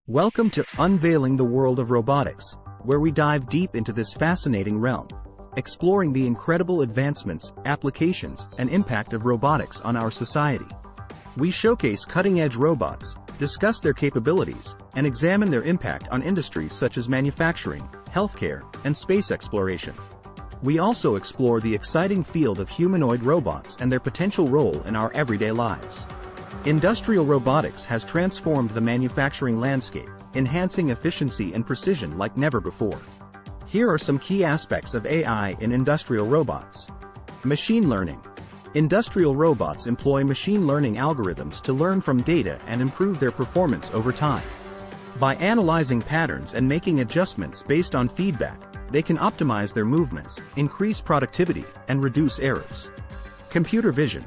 Welcome to Unveiling the World of Robotics, where we dive deep into this fascinating realm, exploring the incredible advancements, applications, and impact of robotics on our society. We showcase cutting-edge robots, discuss their capabilities, and examine their impact on industries such as manufacturing, healthcare, and space exploration. We also explore the exciting field of humanoid robots and their potential role in our everyday lives. Industrial robotics has transformed the manufacturing landscape, enhancing efficiency and precision like never before. Here are some key aspects of AI in industrial robots. Machine learning. Industrial robots employ machine learning algorithms to learn from data and improve their performance over time. By analyzing patterns and making adjustments based on feedback, they can optimize their movements, increase productivity, and reduce errors. Computer vision.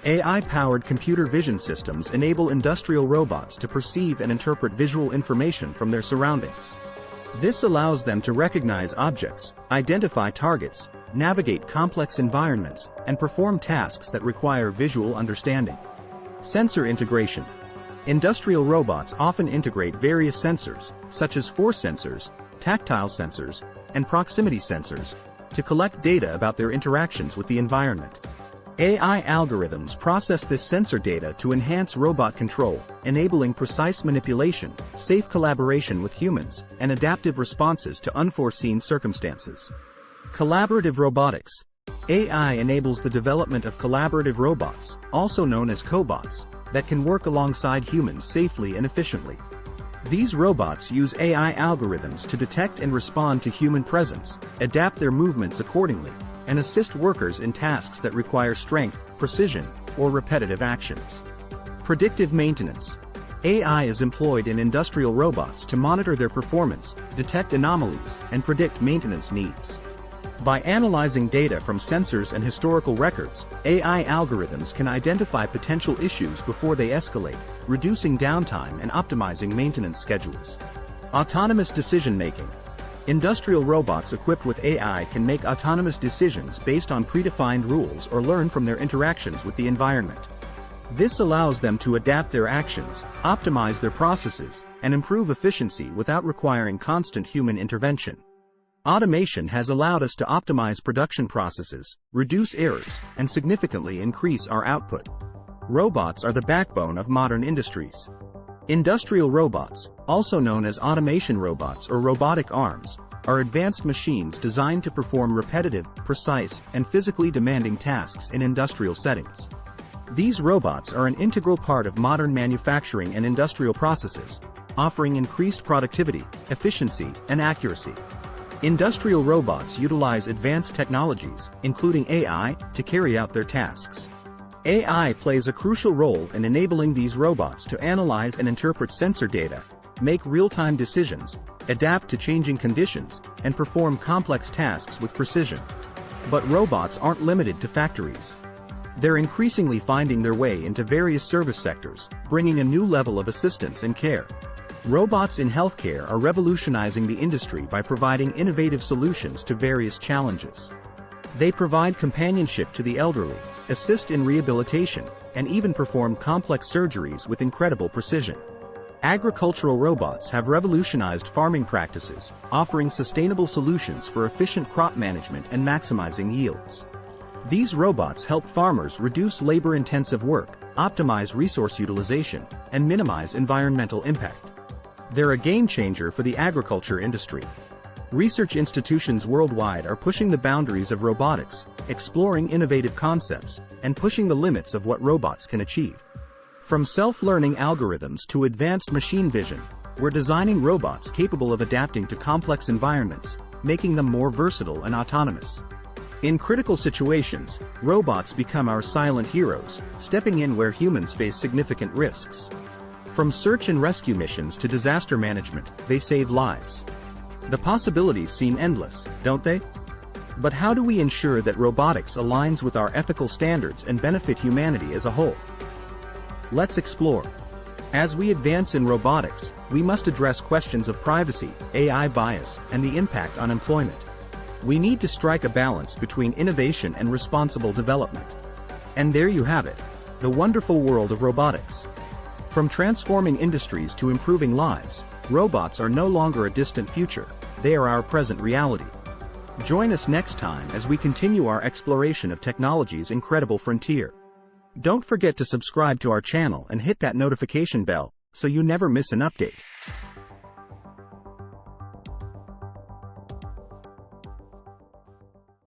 AI-powered computer vision systems enable industrial robots to perceive and interpret visual information from their surroundings. This allows them to recognize objects, identify targets, navigate complex environments, and perform tasks that require visual understanding. Sensor integration. Industrial robots often integrate various sensors, such as force sensors, tactile sensors, and proximity sensors, to collect data about their interactions with the environment. AI algorithms process this sensor data to enhance robot control, enabling precise manipulation, safe collaboration with humans, and adaptive responses to unforeseen circumstances. Collaborative robotics. AI enables the development of collaborative robots, also known as cobots, that can work alongside humans safely and efficiently. These robots use AI algorithms to detect and respond to human presence, adapt their movements accordingly, and assist workers in tasks that require strength, precision, or repetitive actions. Predictive maintenance. AI is employed in industrial robots to monitor their performance, detect anomalies, and predict maintenance needs. By analyzing data from sensors and historical records, AI algorithms can identify potential issues before they escalate, reducing downtime and optimizing maintenance schedules. Autonomous decision-making. Industrial robots equipped with AI can make autonomous decisions based on predefined rules or learn from their interactions with the environment. This allows them to adapt their actions, optimize their processes, and improve efficiency without requiring constant human intervention. Automation has allowed us to optimize production processes, reduce errors, and significantly increase our output. Robots are the backbone of modern industries. Industrial robots, also known as automation robots or robotic arms, are advanced machines designed to perform repetitive, precise, and physically demanding tasks in industrial settings. These robots are an integral part of modern manufacturing and industrial processes, offering increased productivity, efficiency, and accuracy. Industrial robots utilize advanced technologies, including AI, to carry out their tasks. AI plays a crucial role in enabling these robots to analyze and interpret sensor data, make real-time decisions, adapt to changing conditions, and perform complex tasks with precision. But robots aren't limited to factories. They're increasingly finding their way into various service sectors, bringing a new level of assistance and care. Robots in healthcare are revolutionizing the industry by providing innovative solutions to various challenges. They provide companionship to the elderly, assist in rehabilitation, and even perform complex surgeries with incredible precision. Agricultural robots have revolutionized farming practices, offering sustainable solutions for efficient crop management and maximizing yields. These robots help farmers reduce labor-intensive work, optimize resource utilization, and minimize environmental impact. They're a game-changer for the agriculture industry. Research institutions worldwide are pushing the boundaries of robotics, exploring innovative concepts, and pushing the limits of what robots can achieve. From self-learning algorithms to advanced machine vision, we're designing robots capable of adapting to complex environments, making them more versatile and autonomous. In critical situations, robots become our silent heroes, stepping in where humans face significant risks. From search and rescue missions to disaster management, they save lives. The possibilities seem endless, don't they? But how do we ensure that robotics aligns with our ethical standards and benefit humanity as a whole? Let's explore. As we advance in robotics, we must address questions of privacy, AI bias, and the impact on employment. We need to strike a balance between innovation and responsible development. And there you have it, the wonderful world of robotics. From transforming industries to improving lives, robots are no longer a distant future, they are our present reality. Join us next time as we continue our exploration of technology's incredible frontier. Don't forget to subscribe to our channel and hit that notification bell so you never miss an update.